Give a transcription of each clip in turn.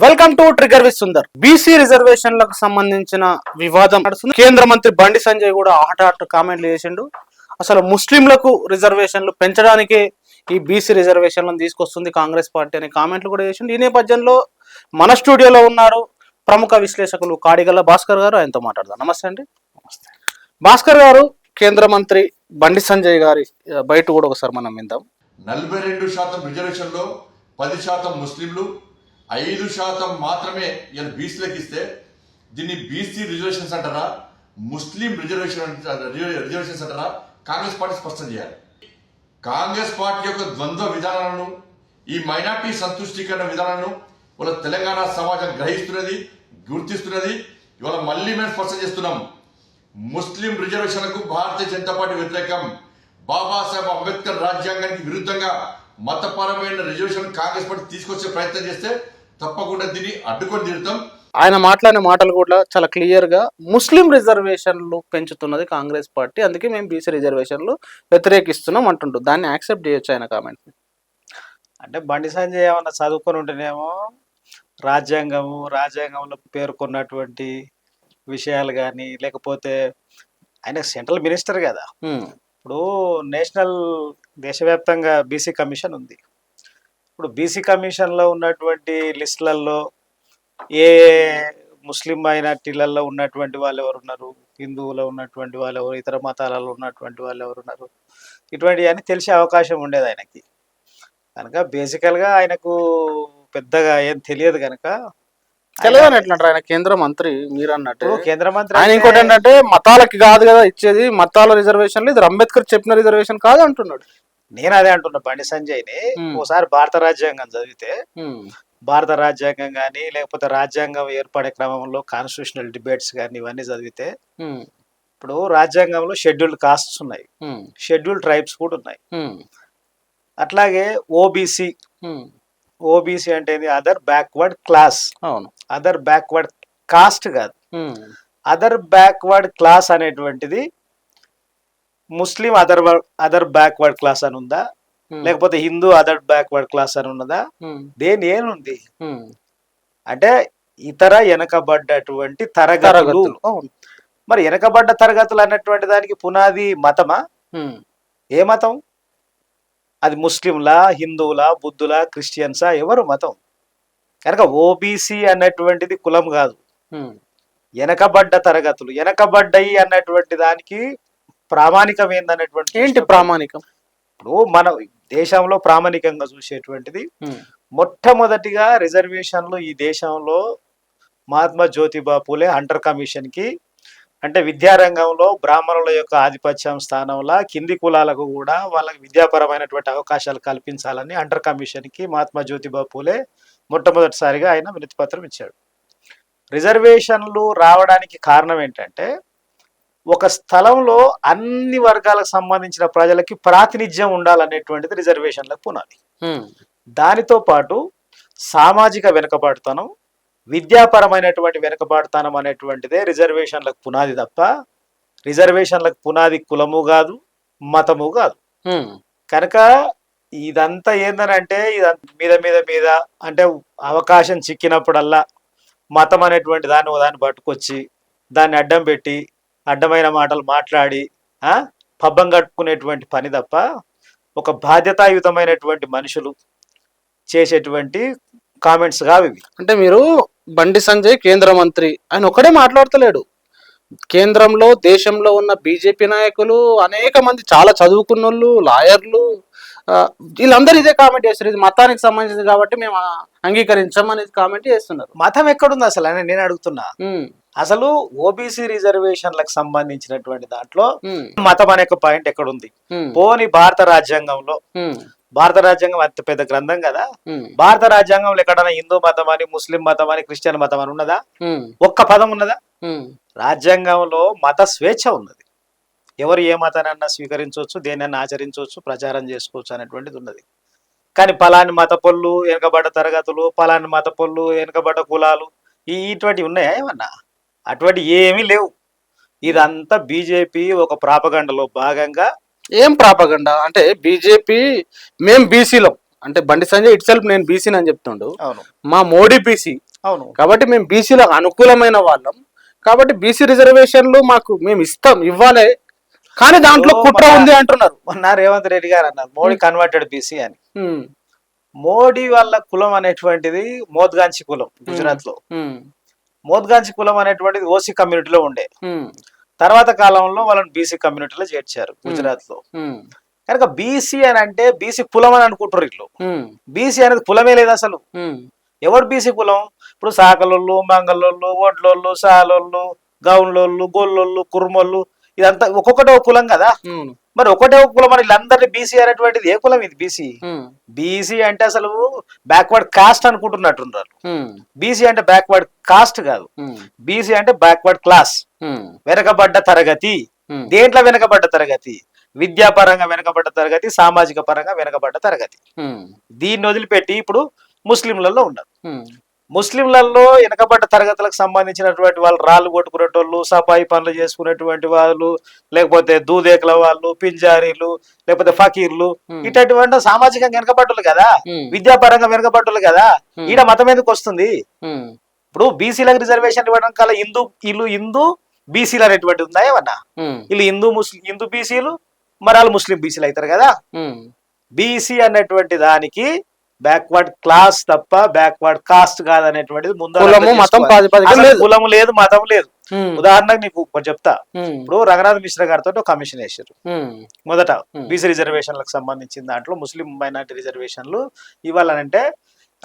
Welcome to trigger with Sundar. BC రిజర్వేషన్లకు సంబంధించిన వివాదం నడుస్తుంది. కేంద్ర మంత్రి బండి సంజయ్ కూడా హాట్ కామెంట్లు చేసిండు. అసలు ముస్లింలకు రిజర్వేషన్లు పెంచడానికే ఈ బీసీ రిజర్వేషన్లను తీసుకొస్తుంది కాంగ్రెస్ పార్టీ అనే కామెంట్లు కూడా చేసిండు. ఈ నేపథ్యంలో మన స్టూడియోలో ఉన్నారు ప్రముఖ విశ్లేషకులు కాడిగల్ల భాస్కర్ గారు. ఆయనతో మాట్లాడదాం. నమస్తే అండి. భాస్కర్ గారు, కేంద్ర మంత్రి బండి సంజయ్ గారి బయట కూడా ఒకసారి మనం విందాం. 42% రిజర్వేషన్లో 10% ముస్లింలు, 5% మాత్రమే ఇలా బీసీలకు ఇస్తే దీన్ని బీసీ రిజర్వేషన్స్ అంటారా, ముస్లిం రిజర్వేషన్స్ అంటారా? కాంగ్రెస్ పార్టీ స్పష్టం చేయాలి. కాంగ్రెస్ పార్టీ యొక్క ద్వంద్వ విధానాలను, ఈ మైనార్టీ సంతుష్టీకరణ విధానాలను వాళ్ళ తెలంగాణ సమాజం గ్రహిస్తున్నది, గుర్తిస్తున్నది. ఇవాళ మళ్ళీ మేము స్పష్టం చేస్తున్నాం, ముస్లిం రిజర్వేషన్లకు భారతీయ జనతా పార్టీ వ్యతిరేకం. బాబాసాహెబ్ అంబేద్కర్ రాజ్యాంగానికి విరుద్ధంగా మతపరమైన రిజర్వేషన్ కాంగ్రెస్ పార్టీ తీసుకొచ్చే ప్రయత్నం చేస్తే తప్పకుండా దీన్ని అడ్డుకొని తీరుతాం. ఆయన మాట్లాడిన మాటలు కూడా చాలా క్లియర్ గా ముస్లిం రిజర్వేషన్లు పెంచుతున్నది కాంగ్రెస్ పార్టీ, అందుకే మేము బీసీ రిజర్వేషన్లు వ్యతిరేకిస్తున్నాం అంటుండ్రు. దాన్ని యాక్సెప్ట్ చేయొచ్చు ఆయన కామెంట్? అంటే బండి సంజయ్ ఏమన్నా చదువుకొని ఉంటేనేమో రాజ్యాంగంలో పేర్కొన్నటువంటి విషయాలు కానీ, లేకపోతే ఆయన సెంట్రల్ మినిస్టర్ కదా. ఇప్పుడు నేషనల్ దేశవ్యాప్తంగా బీసీ కమిషన్ ఉంది. ఇప్పుడు బీసీ కమిషన్లో ఉన్నటువంటి లిస్టులలో ఏ ముస్లిం మైనార్టీలలో ఉన్నటువంటి వాళ్ళు ఎవరు ఉన్నారు, హిందువులో ఉన్నటువంటి వాళ్ళు ఎవరు, ఇతర మతాలలో ఉన్నటువంటి వాళ్ళు ఎవరు ఉన్నారు, ఇటువంటివి అని తెలిసే అవకాశం ఉండేది ఆయనకి. కనుక బేసికల్గా ఆయనకు పెద్దగా ఏం తెలియదు కనుక తెలియదని ఎట్లంటారు? ఆయన కేంద్ర మంత్రి, మీరు అన్నట్టు కేంద్ర మంత్రి. ఆయన ఇంకోటి ఏంటంటే మతాలకి కాదు కదా ఇచ్చేది, మతాల రిజర్వేషన్లు ఇది అంబేద్కర్ చెప్పిన రిజర్వేషన్ కాదు అంటున్నాడు. నేను అదే అంటున్నా బండి సంజయ్ని. ఓసారి భారత రాజ్యాంగం చదివితే, భారత రాజ్యాంగం కానీ లేకపోతే రాజ్యాంగం ఏర్పడే క్రమంలో కాన్స్టిట్యూషనల్ డిబేట్స్ కానీ ఇవన్నీ చదివితే, ఇప్పుడు రాజ్యాంగంలో షెడ్యూల్డ్ కాస్ట్స్ ఉన్నాయి, షెడ్యూల్డ్ ట్రైబ్స్ కూడా ఉన్నాయి. అట్లాగే ఓబీసీ, ఓబీసీ అంటే అదర్ బ్యాక్వర్డ్ క్లాస్. అవును, అదర్ బ్యాక్వర్డ్ కాస్ట్ కాదు, అదర్ బ్యాక్వర్డ్ క్లాస్ అనేటువంటిది ముస్లిం అదర్ బ్యాక్వర్డ్ క్లాస్ అని ఉందా, లేకపోతే హిందూ అదర్ బ్యాక్వర్డ్ క్లాస్ అని ఉన్నదా? దేని ఏనుంది అంటే ఇతర వెనకబడ్డటువంటి తరగతులు. మరి వెనకబడ్డ తరగతులు అన్నటువంటి దానికి పునాది మతమా? ఏ మతం అది? ముస్లింలా, హిందువులా, బుద్ధులా, క్రిస్టియన్సా? ఎవరు మతం? కనుక ఓబీసీ అన్నటువంటిది కులం కాదు, వెనకబడ్డ తరగతులు. వెనకబడ్డాయి అన్నటువంటి దానికి ప్రామాణికం ఏందన్నటువంటి, ఏంటి ప్రామాణికం? ఇప్పుడు మన దేశంలో ప్రామాణికంగా చూసేటువంటిది మొట్టమొదటిగా రిజర్వేషన్లు ఈ దేశంలో మహాత్మా జ్యోతిబా పూలే హంటర్ కమిషన్ కి, అంటే విద్యారంగంలో బ్రాహ్మణుల యొక్క ఆధిపత్యం స్థానంలో కింది కులాలకు కూడా వాళ్ళకి విద్యాపరమైనటువంటి అవకాశాలు కల్పించాలని హంటర్ కమిషన్ కి మహాత్మా జ్యోతిబా పూలే మొట్టమొదటిసారిగా ఆయన వినతి పత్రం ఇచ్చాడు. రిజర్వేషన్లు రావడానికి కారణం ఏంటంటే, ఒక స్థలంలో అన్ని వర్గాలకు సంబంధించిన ప్రజలకి ప్రాతినిధ్యం ఉండాలనేటువంటిది రిజర్వేషన్లకు పునాది. దానితో పాటు సామాజిక వెనుకబాటుతనం, విద్యాపరమైనటువంటి వెనుకబాటుతనం అనేటువంటిదే రిజర్వేషన్లకు పునాది తప్ప రిజర్వేషన్లకు పునాది కులము కాదు, మతము కాదు. కనుక ఇదంతా ఏందనంటే, ఇదంతా మీద అంటే అవకాశం చిక్కినప్పుడల్లా మతం అనేటువంటి దాన్ని పట్టుకొచ్చి దాన్ని అడ్డం పెట్టి అడ్డమైన మాటలు మాట్లాడి పబ్బం కట్టుకునేటువంటి పని తప్ప ఒక బాధ్యతాయుతమైనటువంటి మనుషులు చేసేటువంటి కామెంట్స్ కావు ఇవి. అంటే మీరు బండి సంజయ్ కేంద్ర మంత్రి, ఆయన ఒకడే మాట్లాడతలేడు. కేంద్రంలో దేశంలో ఉన్న బీజేపీ నాయకులు అనేక మంది, చాలా చదువుకున్న వాళ్ళు, లాయర్లు, వీళ్ళందరూ ఇదే కామెంట్ చేస్తారు. ఇది మతానికి సంబంధించింది కాబట్టి మేము అంగీకరించామనేది కామెంట్ చేస్తున్నారు. మతం ఎక్కడుంది అసలు అని నేను అడుగుతున్నా. అసలు ఓబీసీ రిజర్వేషన్లకు సంబంధించినటువంటి దాంట్లో మతం అనే పాయింట్ ఎక్కడుంది? పోని భారత రాజ్యాంగంలో, భారత రాజ్యాంగం అతి పెద్ద గ్రంథం కదా, భారత రాజ్యాంగంలో ఎక్కడైనా హిందూ మతం అని, ముస్లిం మతం అని, క్రిస్టియన్ మతం అని ఉన్నదా? ఒక్క పదం ఉన్నదా? రాజ్యాంగంలో మత స్వేచ్ఛ ఉన్నది. ఎవరు ఏ మతానన్నా స్వీకరించవచ్చు, దేనన్నా ఆచరించవచ్చు, ప్రచారం చేసుకోవచ్చు అనేటువంటిది ఉన్నది. కానీ పలాని మత పొల్లు, వెనుకబడ్డ తరగతులు, పలాని మత పొల్లు, వెనుకబడ్డ కులాలు, ఇటువంటివి ఉన్నాయా ఏమన్నా? అటువంటి ఏమీ లేవు. ఇదంతా బీజేపీ ఒక ప్రాపగండలో భాగంగా. ఏం ప్రాపగండా అంటే? బీజేపీ మేము బీసీలో, అంటే బండి సంజయ్ ఇట్ సెల్ఫ్ నేను బీసీని అని చెప్తుండు. అవును, మా మోడీ బీసీ, అవును. కాబట్టి మేము బీసీలకు అనుకూలమైన వాళ్ళం, కాబట్టి బీసీ రిజర్వేషన్లు మాకు మేము ఇవ్వాలి, కానీ దాంట్లో కుట్ర ఉంది అంటున్నారు. మొన్న రేవంత్ రెడ్డి గారు అన్నారు మోడీ కన్వర్టెడ్ బీసీ అని. ఉమ్, మోడీ వాళ్ళ కులం అనేటువంటిది మోద్గాంచి కులం గుజరాత్ లో. ఉమ్, మోద్గాంచి కులం అనేటువంటిది ఓసీ కమ్యూనిటీలో ఉండే. ఉమ్, తర్వాత కాలంలో వాళ్ళని బీసీ కమ్యూనిటీలో చేర్చారు గుజరాత్ లో. ఉమ్, కనుక బీసీ అని అంటే బీసీ కులం అని అనుకుంటారు ఇట్లు. ఉమ్, బీసీ అనేది కులమే లేదు అసలు. ఉమ్, ఎవరు బీసీ కులం? ఇప్పుడు సాకలోళ్ళు, మంగళోళ్ళు, ఒడ్లోళ్ళు, సాలోళ్ళు, గౌన్లోళ్ళు, గోళ్ళోళ్ళు, కుర్మోళ్ళు, ఇదంతా ఒక్కొక్కటి ఒక కులం కదా. ఉమ్, మరి ఒకటే ఒక కులం అని వీళ్ళందరినీ బీసీ అనేటువంటిది ఏ కులం ఇది? బీసీ. ఉమ్, బీసీ అంటే అసలు బ్యాక్వర్డ్ కాస్ట్ అనుకుంటున్నట్టున్నారు. ఉమ్, బీసీ అంటే బ్యాక్వర్డ్ కాస్ట్ కాదు, ఉమ్, బీసీ అంటే బ్యాక్వర్డ్ క్లాస్, ఉమ్, వెనకబడ్డ తరగతి. ఉమ్, దేంట్లో వెనకబడ్డ తరగతి? విద్యాపరంగా వెనకబడ్డ తరగతి, సామాజిక పరంగా వెనకబడ్డ తరగతి. ఉమ్, దీన్ని వదిలిపెట్టి ఇప్పుడు ముస్లింలలో ఉన్నారు. ఉమ్, ముస్లింలలో వెనకబడ్డ తరగతులకు సంబంధించినటువంటి వాళ్ళు రాళ్ళు కొట్టుకునేటోళ్ళు, సఫాయి పనులు చేసుకునేటువంటి వాళ్ళు, లేకపోతే దూదేకుల వాళ్ళు, పింజారీలు, లేకపోతే ఫకీర్లు, ఇటువంటి సామాజికంగా వెనకబడ్డలు కదా, విద్యాపరంగా వెనకబడ్డలు కదా. ఈడ మతం ఎందుకు వస్తుంది? ఉమ్, ఇప్పుడు బీసీలకు రిజర్వేషన్ ఇవ్వడం కల్లా హిందూ బీసీలు అనేటువంటి ఉందా ఏమన్నా? ఉమ్, వీళ్ళు హిందూ బీసీలు, మరి వాళ్ళు ముస్లిం బీసీలు అవుతారు కదా. ఉమ్, బీసీ అనేటువంటి దానికి బ్యాక్వర్డ్ క్లాస్ తప్ప బ్యాక్వర్డ్ కాస్ట్ కాదనేటువంటిది ముందు కులము మతం ప్రాతిపదికన లేదు. కులము లేదు, మతం లేదు. ఉమ్, ఉదాహరణకు నీకు ఒకటి చెప్తా. ఉమ్, ఇప్పుడు రంగనాథ్ మిశ్రా గారితో ఒక కమిషన్ వేసారు. ఉమ్, మొదట బీసీ రిజర్వేషన్లకు సంబంధించిన దాంట్లో ముస్లిం మైనార్టీ రిజర్వేషన్లు ఇవ్వాలనంటే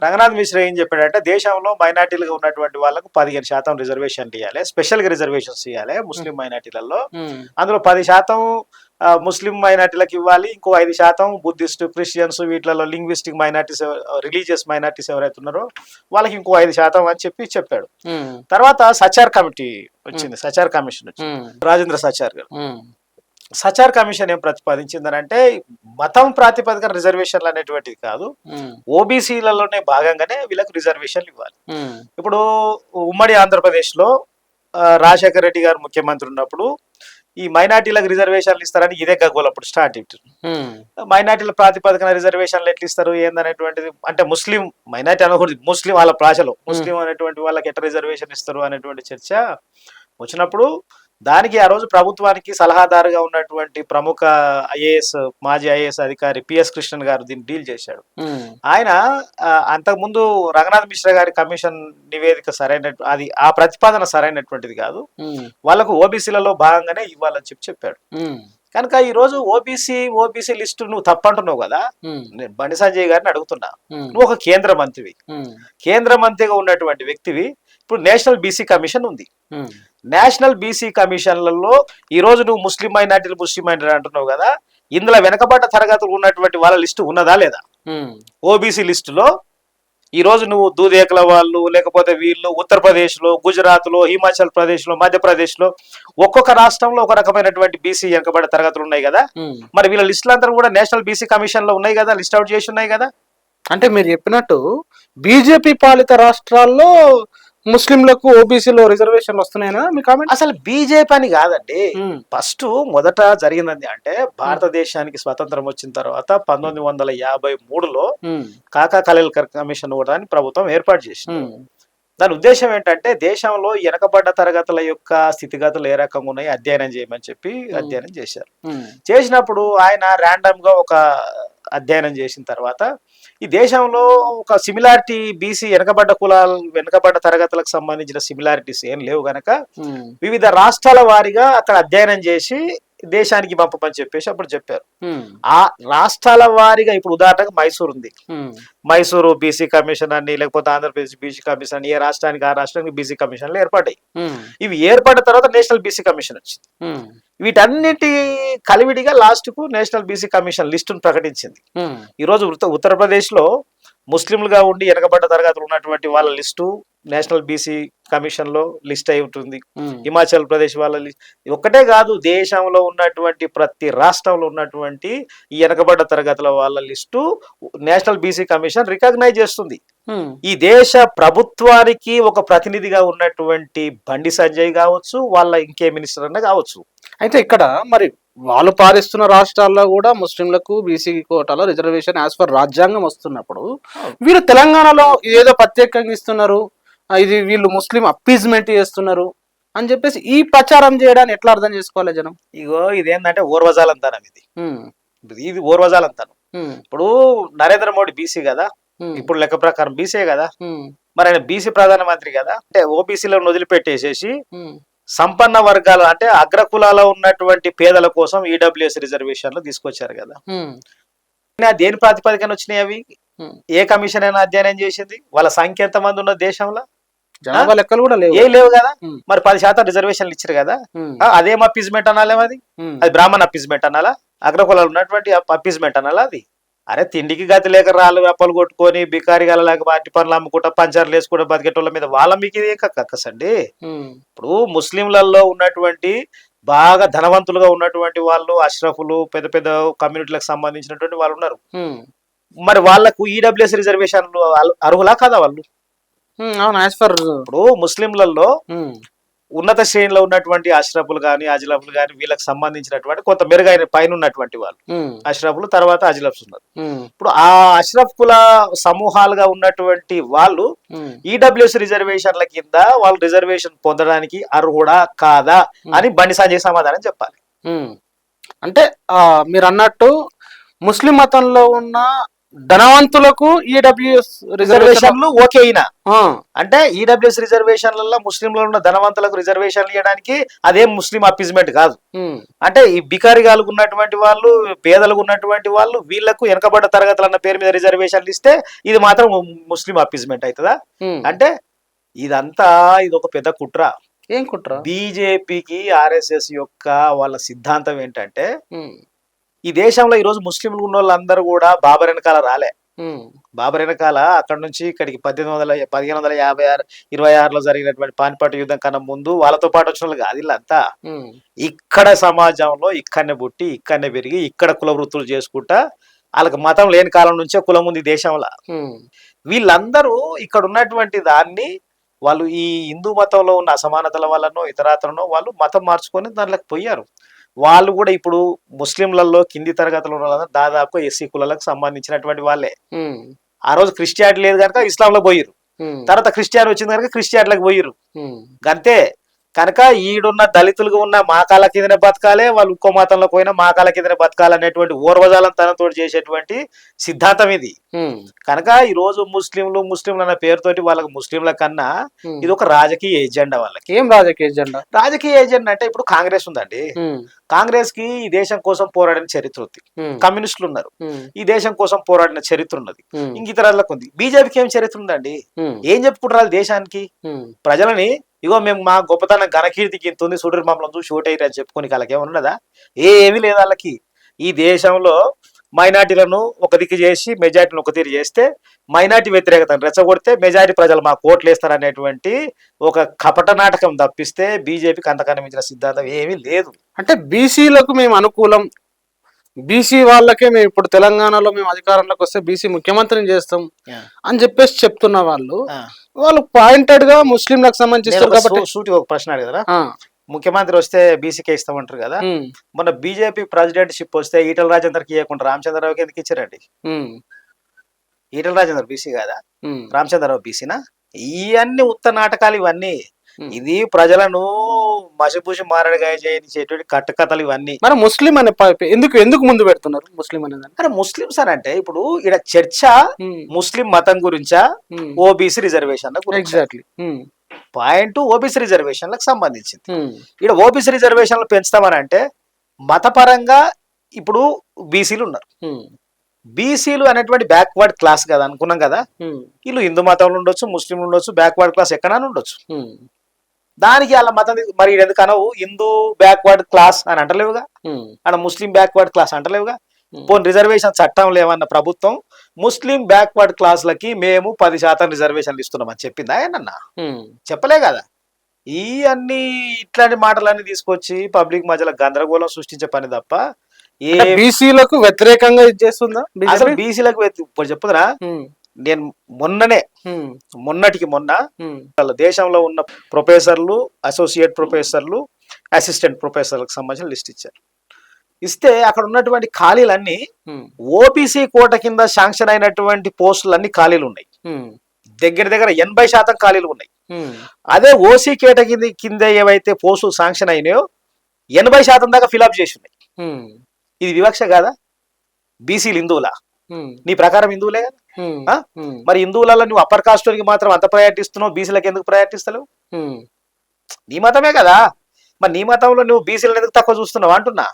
రంగనాథ్ మిశ్రా ఏం చెప్పాడంటే దేశంలో మైనార్టీలుగా ఉన్నటువంటి వాళ్ళకు 15% రిజర్వేషన్లు ఇవ్వాలి, స్పెషల్ గా రిజర్వేషన్స్ ఇవ్వాలి ముస్లిం మైనార్టీలలో. ఉమ్, అందులో 10% ముస్లిం మైనార్టీలకు ఇవ్వాలి, ఇంకో 5% బుద్ధిస్ట్, క్రిస్టియన్స్, వీటిలలో లింగ్విస్టిక్ మైనార్టీస్, రిలీజియస్ మైనార్టీస్ ఎవరైతే ఉన్నారో వాళ్ళకి ఇంకో 5% అని చెప్పాడు. ఉమ్, తర్వాత సచార్ కమిటీ వచ్చింది, సచార్ కమిషన్ వచ్చింది, ఉమ్, రాజేంద్ర సచార్ గారు. ఉమ్, సచార్ కమిషన్ ఏం ప్రతిపాదించిందని అంటే మతం ప్రాతిపదికన రిజర్వేషన్లు అనేటువంటిది కాదు, ఉమ్, ఓబీసీలలోనే భాగంగానే వీళ్ళకి రిజర్వేషన్లు ఇవ్వాలి. ఉమ్, ఇప్పుడు ఉమ్మడి ఆంధ్రప్రదేశ్ లో రాజశేఖర రెడ్డి గారు ముఖ్యమంత్రి ఉన్నప్పుడు ఈ మైనార్టీలకు రిజర్వేషన్లు ఇస్తారని ఇదే గగ్గోలు అప్పుడు స్టార్ట్ ఇట్టారు. ఉమ్, మైనార్టీల ప్రాతిపదికన రిజర్వేషన్లు ఎట్లా ఇస్తారు ఏందనేటువంటిది, అంటే ముస్లిం మైనార్టీ అనకూడదు, ముస్లిం వాళ్ళ భాషలో ముస్లిం అనేటువంటి వాళ్ళకి ఎట్లా రిజర్వేషన్ ఇస్తారు అనేటువంటి చర్చ వచ్చినప్పుడు దానికి ఆ రోజు ప్రభుత్వానికి సలహాదారుగా ఉన్నటువంటి ప్రముఖ మాజీ ఐఏఎస్ అధికారి పిఎస్ కృష్ణన్ గారు దీన్ని డీల్ చేశాడు. ఉమ్, ఆయన అంతకుముందు రంగనాథ్ మిశ్రా గారి కమిషన్ నివేదిక అది ఆ ప్రతిపాదన సరైనటువంటిది కాదు, ఉమ్, వాళ్ళకు ఓబీసీలలో భాగంగానే ఇవ్వాలని చెప్పాడు. ఉమ్, కనుక ఈ రోజు ఓబీసీ లిస్టు నువ్వు తప్పంటున్నావు కదా. ఉమ్, నేను బండి సంజయ్ గారిని అడుగుతున్నా, ఉమ్, నువ్వు ఒక కేంద్ర మంత్రివి, ఉమ్, కేంద్ర మంత్రిగా ఉన్నటువంటి వ్యక్తివి, ఇప్పుడు నేషనల్ బీసీ కమిషన్ ఉంది. ఉమ్, నేషనల్ బీసీ కమిషన్లలో ఈ రోజు నువ్వు ముస్లిం మైనార్టీ అంటున్నావు కదా, ఇందులో వెనకబడ్డ తరగతులు ఉన్నటువంటి వాళ్ళ లిస్టు ఉన్నదా లేదా? ఉమ్, ఓబీసీ లిస్టులో ఈ రోజు నువ్వు దూదేకుల వాళ్ళు, లేకపోతే వీళ్ళు ఉత్తరప్రదేశ్ లో, గుజరాత్ లో, హిమాచల్ ప్రదేశ్ లో, మధ్యప్రదేశ్ లో ఒక్కొక్క రాష్ట్రంలో ఒక రకమైనటువంటి బీసీ వెనకబడ్డ తరగతులు ఉన్నాయి కదా. ఉమ్. మరి వీళ్ళ లిస్టులు అందరూ కూడా నేషనల్ బీసీ కమిషన్ లో ఉన్నాయి కదా, లిస్ట్ అవుట్ చేసి ఉన్నాయి కదా. అంటే మీరు చెప్పినట్టు బీజేపీ పాలిత రాష్ట్రాల్లో ముస్లింలకు ఓబీసీలో రిజర్వేషన్లు వస్తున్నాయనా మీ కామెంట్? అసలు బీజేపీ అని కాదండి. ఉమ్, ఫస్ట్ మొదట జరిగింది అంటే భారతదేశానికి స్వతంత్రం వచ్చిన తర్వాత 1953లో ఉమ్, కాకా కలేల్కర్ కమిషన్ కూడా అని ప్రభుత్వం ఏర్పాటు చేసింది. ఉమ్, దాని ఉద్దేశం ఏంటంటే దేశంలో వెనకబడ్డ తరగతుల యొక్క స్థితిగతులు ఏ రకంగా ఉన్నాయి అధ్యయనం చేయమని చెప్పి అధ్యయనం చేశారు. ఉమ్, చేసినప్పుడు ఆయన ర్యాండమ్ గా ఒక అధ్యయనం చేసిన తర్వాత ఈ దేశంలో ఒక సిమిలారిటీ బీసీ వెనకబడ్డ తరగతులకు సంబంధించిన సిమిలారిటీస్ ఏం లేవు గనక ఉమ్, వివిధ రాష్ట్రాల వారీగా అక్కడ అధ్యయనం చేసి దేశానికి పంపమని చెప్పేసి అప్పుడు చెప్పారు. ఉమ్, ఆ రాష్ట్రాల వారీగా ఇప్పుడు ఉదాహరణకు మైసూర్ ఉంది, ఉమ్, మైసూరు బీసీ కమిషన్ అని, లేకపోతే ఆంధ్రప్రదేశ్ బీసీ కమిషన్ అని, ఏ రాష్ట్రానికి ఆ రాష్ట్రానికి బీసీ కమిషన్లు ఏర్పడ్డాయి. ఉమ్, ఇవి ఏర్పడిన తర్వాత నేషనల్ బీసీ కమిషన్ వచ్చింది. ఉమ్, వీటన్నిటి కలివిడిగా లాస్ట్ కు నేషనల్ బీసీ కమిషన్ లిస్టును ప్రకటించింది. ఉమ్, ఈ రోజు ఉత్తరప్రదేశ్ లో ముస్లింలుగా ఉండి వెనకబడ్డ తరగతులు ఉన్నటువంటి వాళ్ళ లిస్టు నేషనల్ బీసీ కమిషన్ లో లిస్ట్ అయి ఉంటుంది. ఉమ్, హిమాచల్ ప్రదేశ్ వాళ్ళ ఒక్కటే కాదు, దేశంలో ఉన్నటువంటి ప్రతి రాష్ట్రంలో ఉన్నటువంటి ఈ వెనకబడ్డ తరగతుల వాళ్ళ list national BC commission recognize చేస్తుంది. ఉమ్. ఈ దేశ ప్రభుత్వానికి ఒక ప్రతినిధిగా ఉన్నటువంటి బండి సంజయ్ కావచ్చు, వాళ్ళ ఇంకే మినిస్టర్ అన్న కావచ్చు. అయితే ఇక్కడ మరి వాళ్ళు పాలిస్తున్న రాష్ట్రాల్లో కూడా ముస్లింలకు బీసీ కోటాలో రిజర్వేషన్ యాజ్ పర్ రాజ్యాంగం వస్తున్నప్పుడు వీరు తెలంగాణలో ఏదో ప్రత్యేకంగా ఇస్తున్నారు, ఇది వీళ్ళు ముస్లిం అప్పీజ్మెంట్ చేస్తున్నారు అని చెప్పేసి ఈ ప్రచారం చేయడాన్ని ఎట్లా అర్థం చేసుకోవాలి జనం? ఇగో ఇదేంటంటే ఓర్వజాలంతనం ఇది. ఉమ్, ఇది ఓర్వజాలంతనం. ఉమ్, ఇప్పుడు నరేంద్ర మోడీ బీసీ కదా, ఉమ్, ఇప్పుడు లెక్క ప్రకారం బీసీ కదా, ఉమ్, మరి ఆయన బీసీ ప్రధానమంత్రి కదా. అంటే ఓబీసీలను వదిలిపెట్టేసేసి ఉమ్, సంపన్న వర్గాలు అంటే అగ్రకులాలో ఉన్నటువంటి పేదల కోసం ఈడబ్ల్యూఎస్ రిజర్వేషన్లు తీసుకొచ్చారు కదా. ఉమ్, దేని ప్రాతిపదికన వచ్చినాయి అవి? ఉమ్. ఏ కమిషన్ అయినా అధ్యయనం చేసింది? వాళ్ళ సంఖ్య ఎంత మంది ఉన్న దేశంలో? జనాభా లెక్కలు కూడా లేవు. ఏ లేవు కదా. ఉమ్, మరి 10% రిజర్వేషన్లు ఇచ్చారు కదా. ఉమ్, అదేం అప్పీజ్మెంట్ అనాలి? అది ఉమ్, అది బ్రాహ్మణ్ అప్పీజ్మెంట్ అనాలా? అగ్రకులాలు ఉన్నటువంటి అప్పీజ్మెంట్ అనాలా? అది అరే తిండికి గతి లేక రాళ్ళు వెప్పలు కొట్టుకొని బికారిగాల లేక వాటి పనులు అమ్ముకుంటా పంచర్లు వేసుకుంటా బతికేటోళ్ళ మీద వాళ్ళ మీకు ఇది కక్కసండి. ఉమ్, ఇప్పుడు ముస్లింలలో ఉన్నటువంటి బాగా ధనవంతులుగా ఉన్నటువంటి వాళ్ళు, అష్రఫులు, పెద్ద పెద్ద కమ్యూనిటీలకు సంబంధించినటువంటి వాళ్ళు ఉన్నారు. ఉమ్, మరి వాళ్ళకు ఈడబ్ల్యూఎస్ రిజర్వేషన్లు అర్హులా కాదా వాళ్ళు? అవును, యాజ్ ఫర్ ఇప్పుడు ముస్లింలలో ఉన్నత శ్రేణిలో ఉన్నటువంటి అష్రఫులు కానీ అజ్లఫ్లు కానీ వీళ్ళకి సంబంధించినటువంటి కొంత మెరుగైన పైన ఉన్నటువంటి వాళ్ళు అష్రఫ్లు, తర్వాత అజ్లఫ్స్ ఉన్నారు. ఇప్పుడు ఆ అష్రఫ్ కుల సమూహాలుగా ఉన్నటువంటి వాళ్ళు ఈడబ్ల్యూఎస్ రిజర్వేషన్ల కింద వాళ్ళు రిజర్వేషన్ పొందడానికి అర్హుడా కాదా అని బండి సంజయ్ సమాధానం చెప్పాలి. అంటే మీరు అన్నట్టు ముస్లిం మతంలో ఉన్న ధనవంతులకు ఈడబ్ల్యూఎస్ రిజర్వేషన్లు ఓకే అయినా అంటే ఈడబ్ల్యూఎస్ రిజర్వేషన్లలో ముస్లింలో ఉన్న ధనవంతులకు రిజర్వేషన్లు ఇవ్వడానికి అదేం ముస్లిం అప్పీజ్మెంట్ కాదు. అంటే ఈ బికారిగాలకు ఉన్నటువంటి వాళ్ళు, పేదలకు ఉన్నటువంటి వాళ్ళు, వీళ్లకు వెనకబడ్డ తరగతులు అన్న పేరు మీద రిజర్వేషన్లు ఇస్తే ఇది మాత్రం ముస్లిం అప్పీజ్మెంట్ అవుతుందా? అంటే ఇదంతా ఇది ఒక పెద్ద కుట్ర. ఏం కుట్ర? బీజేపీకి ఆర్ఎస్ఎస్ యొక్క వాళ్ళ సిద్ధాంతం ఏంటంటే ఈ దేశంలో ఈ రోజు ముస్లింలు ఉన్న వాళ్ళందరూ కూడా బాబర్ వెనకాల రాలే. బాబర్ వెనకాల అక్కడ నుంచి ఇక్కడికి 1556 జరిగినటువంటి పానిపట్టు యుద్ధం కన్నా ముందు వాళ్ళతో పాటు వచ్చిన వాళ్ళు కాదు. వీళ్ళంతా ఇక్కడ సమాజంలో ఇక్కడనే పుట్టి ఇక్కడనే పెరిగి ఇక్కడ కుల వృత్తులు చేసుకుంటా వాళ్ళకి మతం లేని కాలం నుంచే కులం ఉంది దేశంలో. వీళ్ళందరూ ఇక్కడ ఉన్నటువంటి దాన్ని వాళ్ళు ఈ హిందూ మతంలో ఉన్న అసమానతల వల్లనో ఇతరాతనో వాళ్ళు మతం మార్చుకొని దాంట్లోకి పోయారు. వాళ్ళు కూడా ఇప్పుడు ముస్లింలలో కింది తరగతులు ఉన్న దాదాపు ఎస్సీ కులాలకు సంబంధించినటువంటి వాళ్ళే. ఆ రోజు క్రిస్టియానిటీ లేదు కనుక ఇస్లాంలో పోయిరు, తర్వాత క్రిస్టియాని వచ్చింది కనుక క్రిస్టియానిటీలకు పోయిరు అంతే. కనుక ఈడున్న దళితులుగా ఉన్న మా కాళ్ళ కిందనే బతకాలే, వాళ్ళు ఇంకో మతంలో పోయినా మా కాళ్ళ కిందనే బతకాలనేటువంటి ఓర్వజాలం తనతో చేసేటువంటి సిద్ధాంతం ఇది. కనుక ఈ రోజు ముస్లింలు అన్న పేరుతోటి వాళ్ళకి ముస్లింల కన్నా ఇది ఒక రాజకీయ ఎజెండా. వాళ్ళకి ఏం రాజకీయ ఎజెండా? రాజకీయ ఎజెండా అంటే ఇప్పుడు కాంగ్రెస్ ఉందండి, కాంగ్రెస్ కి ఈ దేశం కోసం పోరాడిన చరిత్ర ఉంది. కమ్యూనిస్టులు ఉన్నారు, ఈ దేశం కోసం పోరాడిన చరిత్ర ఉన్నది. ఇంక ఇతరులకు ఉంది. బీజేపీకి ఏం చరిత్ర ఉందండి? ఏం చెప్పుకుంటారు దేశానికి? ప్రజలని ఇగో మేము మా గొప్పతనం ఘనకీర్తికి ఇంత ఉంది చూడరు మమ్మల్ని చూసి ఓటైరు అని చెప్పుకొని వాళ్ళకి ఏమన్నదా? ఏమీ లేదు వాళ్ళకి. ఈ దేశంలో మైనార్టీలను ఒక దిక్కు చేసి మెజార్టీని ఒక తీరు చేస్తే మైనార్టీ వ్యతిరేకతను రెచ్చగొడితే మెజారిటీ ప్రజలు మా కోట్లు వేస్తారు అనేటువంటి ఒక కపట నాటకం తప్పిస్తే బీజేపీకి అంతకన్నా మించిన సిద్ధాంతం ఏమీ లేదు. అంటే బీసీలకు మేము అనుకూలం, బీసీ వాళ్ళకే మేము ఇప్పుడు తెలంగాణలో మేము అధికారంలోకి వస్తే బీసీ ముఖ్యమంత్రిని చేస్తాం అని చెప్పేసి చెప్తున్న వాళ్ళు పాయింటెడ్ గా ముస్లింలకు సంబంధించి సూటి ఒక ప్రశ్న అడిగారా? ముఖ్యమంత్రి వస్తే బీసీకే ఇస్తామంటారు కదా. మొన్న బీజేపీ ప్రెసిడెంట్ షిప్ వస్తే ఈటల రాజేందర్కి ఇవ్వకుండా రామచంద్రరావుకి ఎందుకు ఇచ్చారండి? ఈటల రాజేందర్ బీసీ కాదా? రామచంద్రరావు బీసీనా? ఇవన్నీ ఉత్త నాటకాలు ఇవన్నీ. ఇది ప్రజలను మసిపూసి మారడిగా చేయించేటువంటి కట్టుకథలు ఇవన్నీ. మరి ముస్లిం అనే ఎందుకు ముందు పెడుతున్నారు ముస్లిం అనేది? అరే ముస్లింస్ అని అంటే ఇప్పుడు ఇక్కడ చర్చ ముస్లిం మతం గురించా OBC reservation exactly point OBC రిజర్వేషన్లకు సంబంధించింది. ఇక్కడ ఓబీసీ రిజర్వేషన్లు పెంచుతామని అంటే మతపరంగా ఇప్పుడు బీసీలు ఉన్నారు. బీసీలు అనేటువంటి బ్యాక్వర్డ్ క్లాస్ కదా అనుకున్నాం కదా. వీళ్ళు హిందూ మతంలో ఉండొచ్చు, ముస్లింలు ఉండొచ్చు, బ్యాక్వర్డ్ క్లాస్ ఎక్కడైనా ఉండొచ్చు. దానికి వాళ్ళ మతం మరి ఎందుకనవు హిందూ బ్యాక్వర్డ్ క్లాస్ అని అంటలేవుగా, అక్కడ ముస్లిం బ్యాక్వర్డ్ క్లాస్ అంటలేవుగా. పోనీ రిజర్వేషన్ చట్టం లేవన్న ప్రభుత్వం ముస్లిం బ్యాక్వర్డ్ క్లాసులకి మేము 10% రిజర్వేషన్లు ఇస్తున్నామని చెప్పిందా? ఏనన్నా చెప్పలే కదా. ఈ అన్ని ఇట్లాంటి మాటలన్నీ తీసుకొచ్చి పబ్లిక్ మధ్యలో గందరగోళం సృష్టించే పని తప్ప బీసీలకు వ్యతిరేకంగా ఇది చేస్తుందా? అసలు బీసీలకు ఇప్పుడు చెప్పుదరా, నేను మొన్నటికి మొన్న దేశంలో ఉన్న ప్రొఫెసర్లు, అసోసియేట్ ప్రొఫెసర్లు, అసిస్టెంట్ ప్రొఫెసర్లకు సంబంధించిన లిస్ట్ ఇచ్చారు. ఇస్తే అక్కడ ఉన్నటువంటి ఖాళీలన్నీ ఓబీసీ కోట కింద శాంక్షన్ అయినటువంటి పోస్టులన్నీ ఖాళీలు ఉన్నాయి. దగ్గర దగ్గర 80% ఖాళీలు ఉన్నాయి. అదే ఓసీ కేటగిరీ కింద ఏవైతే పోస్టులు శాంక్షన్ అయినాయో 80% దాకా ఫిలప్ చేసి ఉన్నాయి. ఇది వివక్ష కాదా? బీసీలు హిందువులా? నీ ప్రకారం హిందువులే కదా. మరి హిందువులలో నువ్వు అప్పర్ కాస్ట్కి మాత్రం అంత ప్రయారిటీ ఇస్తున్నావు, బీసీలకు ఎందుకు ప్రయారిటీ ఇస్తలేవు? నీ మతమే కదా. మరి నీ మతంలో నువ్వు బీసీలను ఎందుకు తక్కువ చూస్తున్నావు అంటున్నా.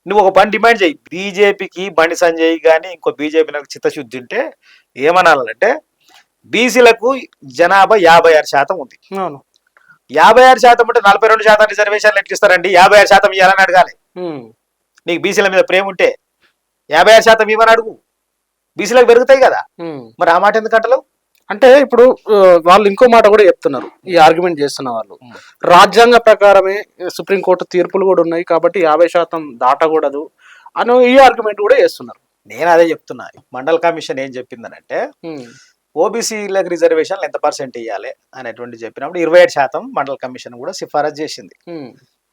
నువ్వు ఒక పని డిమాండ్ చేయి, బీజేపీకి బండి సంజయ్ కానీ ఇంకో బీజేపీ నాకు చిత్తశుద్ధి ఉంటే ఏమనాలంటే బీసీలకు జనాభా 56% ఉంది. 56% ఉంటే 42% రిజర్వేషన్లు ఎట్లా ఇస్తారండి? 56% ఇవ్వాలని అడగాలి. నీకు బీసీల మీద ప్రేమ ఉంటే 56% ఇవ్వని అడుగు, బీసీలకు పెరుగుతాయి కదా. మరి ఆ మాట ఎందుకు అంటలేవు? అంటే ఇప్పుడు వాళ్ళు ఇంకో మాట కూడా చెప్తున్నారు, ఈ ఆర్గ్యుమెంట్ చేస్తున్న వాళ్ళు, రాజ్యాంగ ప్రకారమే సుప్రీంకోర్టు తీర్పులు కూడా ఉన్నాయి కాబట్టి 50% దాటకూడదు అని ఈ ఆర్గ్యుమెంట్ కూడా చేస్తున్నారు. నేను అదే చెప్తున్నా. మండల్ కమిషన్ ఏం చెప్పిందనంటే ఓబీసీలకు రిజర్వేషన్లు ఎంత పర్సెంట్ ఇవ్వాలి అనేటువంటి చెప్పినప్పుడు 27% మండల్ కమిషన్ కూడా సిఫారసు చేసింది.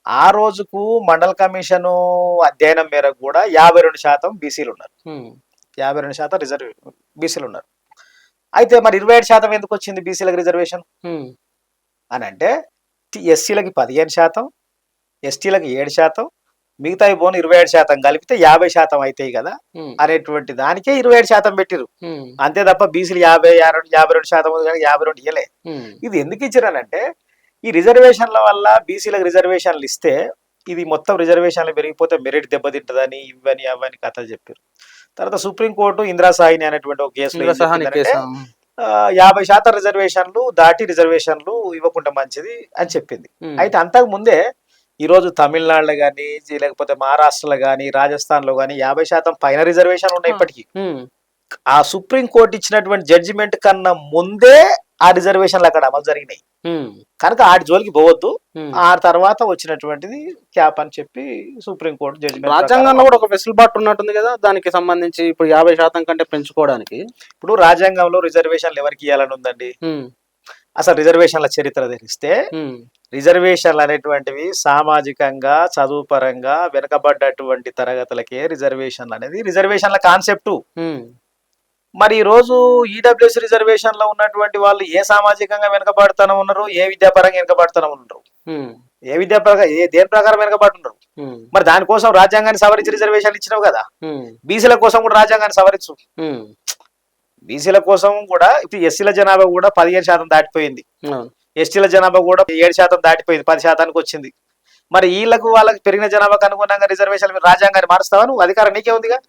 ఆ రోజుకు మండల్ కమిషన్ అధ్యయనం మేరకు కూడా 52% బీసీలు ఉన్నారు, 52% బీసీలు ఉన్నారు. అయితే మరి 27% ఎందుకు వచ్చింది బీసీలకు రిజర్వేషన్ అని అంటే ఎస్సీలకి 15%, ఎస్టీలకి 7%, మిగతా పోను 27% కలిపితే 50% అవుతాయి కదా అనేటువంటి దానికే 27% పెట్టిరు. అంతే తప్ప బీసీలు 52% కానీ 52 ఇయ్యలే. ఇది ఎందుకు ఇచ్చిరనంటే ఈ రిజర్వేషన్ల వల్ల బీసీలకు రిజర్వేషన్లు ఇస్తే ఇది మొత్తం రిజర్వేషన్లు పెరిగిపోతే మెరిట్ దెబ్బతింటదని ఇవని అవని కథలు చెప్పారు. తర్వాత సుప్రీంకోర్టు ఇందిరాసాయిని అనేటువంటి ఒక కేసులో 50% రిజర్వేషన్లు దాటి రిజర్వేషన్లు ఇవ్వకుండా మంచిది అని చెప్పింది. అయితే అంతకు ముందే ఈరోజు తమిళనాడులో కానీ లేకపోతే మహారాష్ట్రలో కానీ రాజస్థాన్లో కానీ 50% పైన రిజర్వేషన్ ఉన్నాయి ఇప్పటికీ. ఆ సుప్రీంకోర్టు ఇచ్చినటువంటి జడ్జిమెంట్ కన్నా ముందే ఆ రిజర్వేషన్లు అక్కడ అమలు జరిగినాయి కనుక ఆడి జోలికి పోవద్దు. ఆ తర్వాత వచ్చినటువంటిది క్యాప్ అని చెప్పి సుప్రీంకోర్టు జడ్జిమెంట్. రాజ్యాంగంలో కూడా ఒక వెసులుబాటు ఉన్నట్టుంది కదా దానికి సంబంధించి, ఇప్పుడు 50% కంటే పెంచుకోవడానికి. ఇప్పుడు రాజ్యాంగంలో రిజర్వేషన్లు ఎవరికి ఇవ్వాలని ఉందండి? అసలు రిజర్వేషన్ల చరిత్ర తెలిస్తే రిజర్వేషన్లు అనేటువంటివి సామాజికంగా చదువు పరంగా వెనుకబడ్డటువంటి తరగతులకే రిజర్వేషన్లు అనేది రిజర్వేషన్ల కాన్సెప్టు. మరి ఈ రోజు ఈడబ్ల్యూఎస్ రిజర్వేషన్ లో ఉన్నటువంటి వాళ్ళు ఏ సామాజికంగా వెనుకబడుతూనే ఉన్నారు, ఏ విద్యాపరంగా వెనుకబడుతూనే ఉన్నారు, ఏ విద్యాపరంగా దేని ప్రకారం వెనుకబడుతున్నారు. మరి దానికోసం రాజ్యాంగాన్ని సవరించి రిజర్వేషన్లు ఇచ్చినావు కదా. బీసీల కోసం కూడా రాజ్యాంగాన్ని సవరించు. బీసీల కోసం కూడా ఇప్పుడు ఎస్సీల జనాభా కూడా 15% దాటిపోయింది, ఎస్టీల జనాభా కూడా 7% దాటిపోయింది, 10%కి వచ్చింది. మరి వీళ్ళకు వాళ్ళకి పెరిగిన జనాభాకు అనుగుణంగా రిజర్వేషన్ రాజ్యాంగాన్ని మారుస్తావా? నువ్వు అధికారం నీకే ఉంది కదా.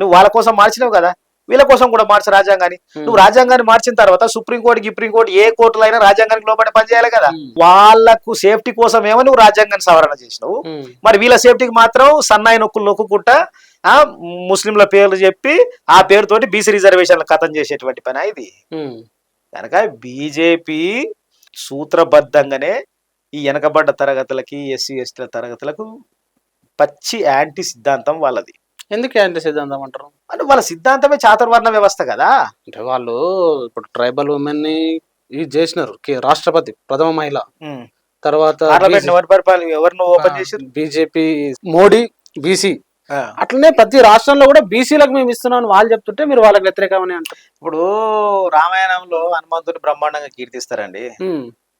నువ్వు వాళ్ళ కోసం మార్చినావు కదా, వీళ్ళ కోసం కూడా మార్చు రాజ్యాంగాన్ని. నువ్వు రాజ్యాంగాన్ని మార్చిన తర్వాత సుప్రీంకోర్టు ఏ కోర్టులో అయినా రాజ్యాంగానికి లోబడి పనిచేయాలి కదా. వాళ్లకు సేఫ్టీ కోసం ఏమో నువ్వు రాజ్యాంగాన్ని సవరణ చేసినావు, మరి వీళ్ళ సేఫ్టీకి మాత్రం సన్నాయి నొక్కులు నొక్కుంటా ముస్లింల పేర్లు చెప్పి ఆ పేరుతోటి బీసీ రిజర్వేషన్లు ఖతం చేసేటువంటి పని ఇది. కనుక బీజేపీ సూత్రబద్ధంగానే ఈ వెనకబడ్డ తరగతులకి ఎస్సీ ఎస్టీల తరగతులకు పచ్చి యాంటీ సిద్ధాంతం వాళ్ళది. ఎందుకు యాంటీ సిద్ధాంతం అంటారు అంటే వాళ్ళ సిద్ధాంతమే చాతుర్వర్ణ వ్యవస్థ కదా. అంటే వాళ్ళు ఇప్పుడు ట్రైబల్ ఉమెన్ ని ఇది చేసినారు, రాష్ట్రపతి ప్రథమ మహిళ, తర్వాత ఎవరిని ఓపెన్ చేశారు? BJP Modi BC. అట్లనే ప్రతి రాష్ట్రంలో కూడా బీసీలకు మేము ఇస్తున్నాం వాళ్ళు చెప్తుంటే మీరు వాళ్ళకి వ్యతిరేకమని అంటారు. ఇప్పుడు రామాయణంలో హనుమంతుని బ్రహ్మాండంగా కీర్తిస్తారండి,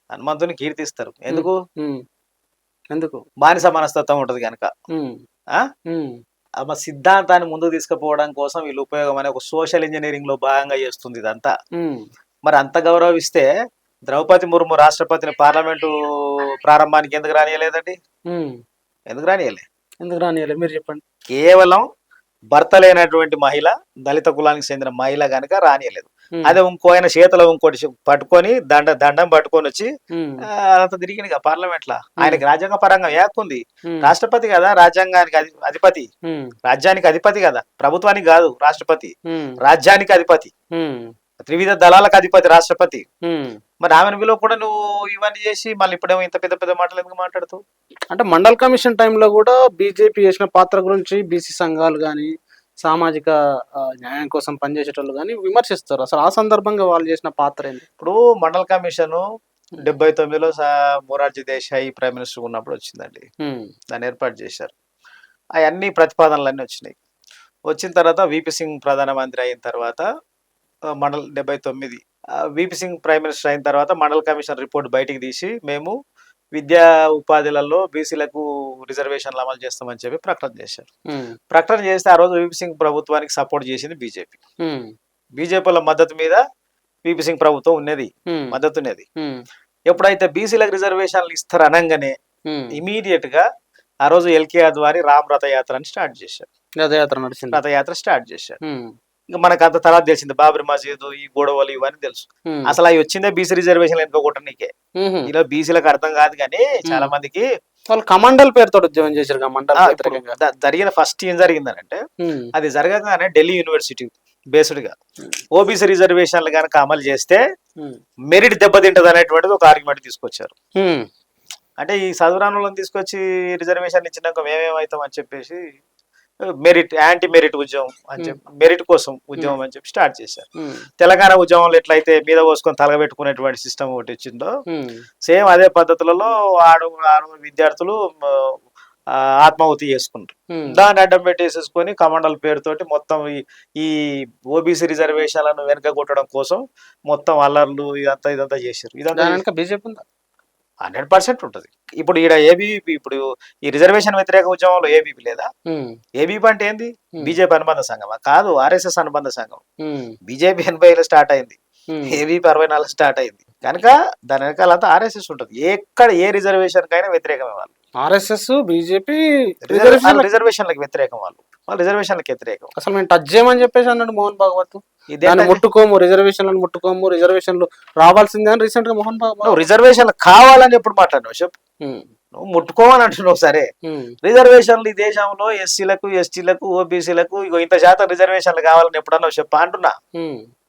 హనుమంతుని కీర్తిస్తారు. ఎందుకు? బానిస మనస్తత్వం ఉంటది కనుక. సిద్ధాంతాన్ని ముందుకు తీసుకుపోవడం కోసం వీళ్ళు ఉపయోగం అనే ఒక సోషల్ ఇంజనీరింగ్ లో భాగంగా చేస్తుంది ఇదంతా. మరి అంత గౌరవిస్తే ద్రౌపది ముర్ము రాష్ట్రపతిని పార్లమెంటు ప్రారంభానికి ఎందుకు రానియలేదండి? ఎందుకు రానియలే మీరు చెప్పండి. కేవలం భర్త లేనటువంటి మహిళ, దళిత కులానికి చెందిన మహిళ గనక రానియలేదు. అదే ఇంకో ఆయన చేతిలో ఇంకోటి పట్టుకొని దండం పట్టుకొని వచ్చి అంత తిరిగిన పార్లమెంట్ లా. ఆయనకి రాజ్యాంగ పరంగా ఏకుంది, రాష్ట్రపతి కదా రాజ్యాంగానికి అధిపతి, రాజ్యానికి అధిపతి కదా, ప్రభుత్వానికి కాదు రాష్ట్రపతి, రాజ్యానికి అధిపతి, త్రివిధ దళాలకు అధిపతి రాష్ట్రపతి. మరి ఆమెను విలువ కూడా నువ్వు ఇవన్నీ చేసి మళ్ళీ ఇప్పుడేమో ఇంత పెద్ద పెద్ద మాటలు ఎందుకు మాట్లాడుతూ? అంటే మండల్ కమిషన్ టైంలో కూడా బీజేపీ చేసిన పాత్ర గురించి బీసీ సంఘాలు కానీ సామాజిక న్యాయం కోసం పనిచేసేటోళ్ళు కానీ విమర్శిస్తారు. అసలు ఆ సందర్భంగా వాళ్ళు చేసిన పాత్ర ఏంటి? ఇప్పుడు మండల్ కమిషన్ 79లో మొరార్జీ దేశాయ్ ప్రైమ్ మినిస్టర్ ఉన్నప్పుడు వచ్చిందండి, దాన్ని ఏర్పాటు చేశారు. అవన్నీ ప్రతిపాదనలన్నీ వచ్చినాయి. వచ్చిన తర్వాత విపి సింగ్ ప్రధానమంత్రి అయిన తర్వాత mandal 79 VP Singh prime minister అయిన తర్వాత మండల్ కమిషన్ రిపోర్ట్ బయటికి తీసి మేము విద్యా ఉపాధిలలో బీసీలకు రిజర్వేషన్లు అమలు చేస్తామని చెప్పి ప్రకటన చేశారు. ప్రకటన చేస్తే ఆ రోజు విపి సింగ్ ప్రభుత్వానికి సపోర్ట్ చేసింది బీజేపీ. బీజేపీల మద్దతు మీద విపి సింగ్ ప్రభుత్వం ఉన్నది, మద్దతు ఉన్నది. ఎప్పుడైతే బీసీలకు రిజర్వేషన్లు ఇస్తారు అనగానే ఇమీడియట్ గా ఆ రోజు ఎల్కే అద్వాని రామ్ రథయాత్రని స్టార్ట్ చేశారు. రథయాత్ర స్టార్ట్ చేశారు. ఇంకా మనకు అంత తర్వాత తెలిసింది బాబరీ మసీదు, ఈ గొడవలు ఇవన్నీ తెలుసు. అసలు అవి వచ్చిందే బీసీ రిజర్వేషన్ ఎన్నుకోవటానికే. ఇలా బీసీలకు అర్థం కాదు కానీ చాలా మందికి వాళ్ళు కమండల్ పేరుతో ఉద్యోగం చేశారు. జరిగిన ఫస్ట్ ఏం జరిగిందనంటే అది జరగగానే ఢిల్లీ యూనివర్సిటీ బేస్డ్ గా ఓబీసీ రిజర్వేషన్లు కనుక అమలు చేస్తే మెరిట్ దెబ్బతింటది అనేటువంటిది ఒక ఆర్గ్యుమెంట్ తీసుకొచ్చారు. అంటే ఈ చదువురానులను తీసుకొచ్చి రిజర్వేషన్ ఇచ్చినాక మేమేమవుతాం అని చెప్పేసి మెరిట్ యాంటీ మెరిట్ ఉద్యమం అని చెప్పి మెరిట్ కోసం ఉద్యమం అని చెప్పి స్టార్ట్ చేశారు. తెలంగాణ ఉద్యమంలో ఎట్లయితే మీద పోసుకొని తలగబెట్టుకునేటువంటి సిస్టమ్ ఒకటి వచ్చిందో సేమ్ అదే పద్ధతులలో ఆడు విద్యార్థులు ఆత్మాహుతి చేసుకుంటారు. దాన్ని అడ్డం పెట్టేసేసుకొని కమండల్ పేరుతోటి మొత్తం ఈ ఓబీసీ రిజర్వేషన్లను వెనక కొట్టడం కోసం మొత్తం అల్లర్లు ఇదంతా చేశారు. ఇదంతా బీజేపీ 100% ఉంటది. ఇప్పుడు ఈడ ఏబీపీ, ఇప్పుడు ఈ రిజర్వేషన్ వ్యతిరేక ఉద్యమంలో ఏబీపీ లేదా? ఏబీపీ అంటే ఏంది? బీజేపీ అనుబంధ సంఘమా? కాదు, ఆర్ఎస్ఎస్ అనుబంధ సంఘం. బీజేపీ 80లో స్టార్ట్ అయింది, ఏబీపీ 64 స్టార్ట్ అయింది. కనుక దాని వెనకాలంతా ఆర్ఎస్ఎస్ ఉంటది. ఎక్కడ ఏ రిజర్వేషన్ కైనా వ్యతిరేకమే వాళ్ళు. ఆర్ఎస్ఎస్ బీజేపీ రిజర్వేషన్లకు వ్యతిరేకం, వాళ్ళు రిజర్వేషన్లకు వ్యతిరేకం. అసలు మేము టచ్ చేయమని చెప్పేసి అన్నాడు మోహన్ భాగవత్. ముట్టుకోము, రిజర్వేషన్లను ముట్టుకోము, రిజర్వేషన్లు రావాల్సిందే అని రీసెంట్ గా మోహన్ భాగవత్. రిజర్వేషన్లు కావాలని ఎప్పుడు మాట్లాడినావు చెప్పు? నువ్వు ముట్టుకోమని అంటున్నావు సరే. రిజర్వేషన్లు ఈ దేశంలో ఎస్సీలకు, ఎస్టీలకు, ఓబీసీలకు ఇంత శాతం రిజర్వేషన్లు కావాలని ఎప్పుడన్నావు చెప్పా అంటున్నా.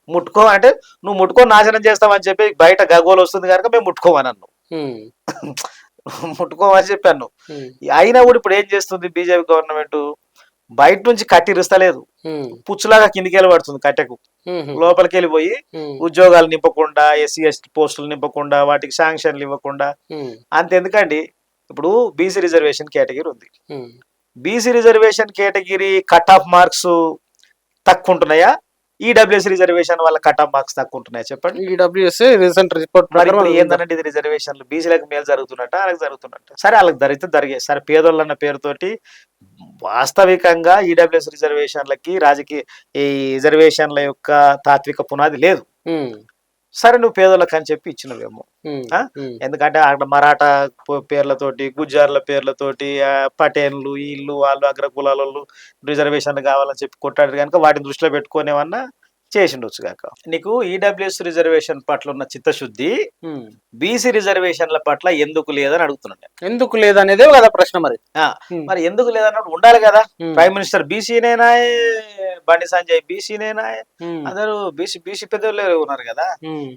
ముట్టుకో అంటే నువ్వు ముట్టుకొని నాశనం చేస్తావని చెప్పి బయట గగోలు వస్తుంది కనుక మేము ముట్టుకోమని అన్నావు. ముట్టుకోమని చెప్పాను. అయినా కూడా ఇప్పుడు ఏం చేస్తుంది బీజేపీ గవర్నమెంట్? బయట నుంచి కట్టి ఇరుస్తలేదు, పుచ్చులాగా కిందికి వెళ్ళి పడుతుంది కట్టెకు. లోపలికి వెళ్ళిపోయి ఉద్యోగాలు నింపకుండా, ఎస్సీ ఎస్టీ పోస్టులు నింపకుండా, వాటికి శాంక్షన్లు ఇవ్వకుండా. అంతెందుకండి, ఇప్పుడు బీసీ రిజర్వేషన్ కేటగిరీ ఉంది. BC reservation category cut off marks తక్కువ ఉంటున్నాయా? ఈడబ్ల్యూఎస్ రిజర్వేషన్ వల్ల కట్ ఆఫ్ మార్క్స్ తక్కువ ఉంటున్నాయా చెప్పండి? ఈడబ్ల్యూఎస్ రీసెంట్ రిపోర్ట్ ఏంటంటే ఇది రిజర్వేషన్లు బీసీలకు మేలు జరుగుతున్నట్ట, వాళ్ళకి జరుగుతున్నట్ట. సరే, వాళ్ళకి జరిగే సరే, పేదోళ్ళు అన్న పేరుతోటి వాస్తవికంగా ఈడబ్ల్యూఎస్ రిజర్వేషన్లకి రాజకీయ ఈ రిజర్వేషన్ల యొక్క తాత్విక పునాది లేదు. సరే, నువ్వు పేదోళ్ళకి అని చెప్పి ఇచ్చినవేమో. ఎందుకంటే అక్కడ మరాఠా పేర్లతోటి, గుజ్జార్ల పేర్లతోటి, పటేన్లు, వీళ్ళు వాళ్ళు అగ్రకులాలు రిజర్వేషన్లు కావాలని చెప్పి కొట్టాడు కనుక వాటిని దృష్టిలో పెట్టుకునేవన్నా చేసిండొచ్చు కాక. నీకు ఈడబ్ల్యూఎస్ రిజర్వేషన్ పట్ల ఉన్న చిత్తశుద్ధి బీసీ రిజర్వేషన్ల పట్ల ఎందుకు లేదని అడుగుతున్నాను. ఎందుకు లేదనేదే కదా ప్రశ్న. మరి ఎందుకు లేదన్నట్టు ఉండాలి కదా. ప్రైమ్ మినిస్టర్ బీసీనేనా, బండి సంజయ్ బీసీనేనా, అందరూ బీసీ పెద్దలు ఉన్నారు కదా.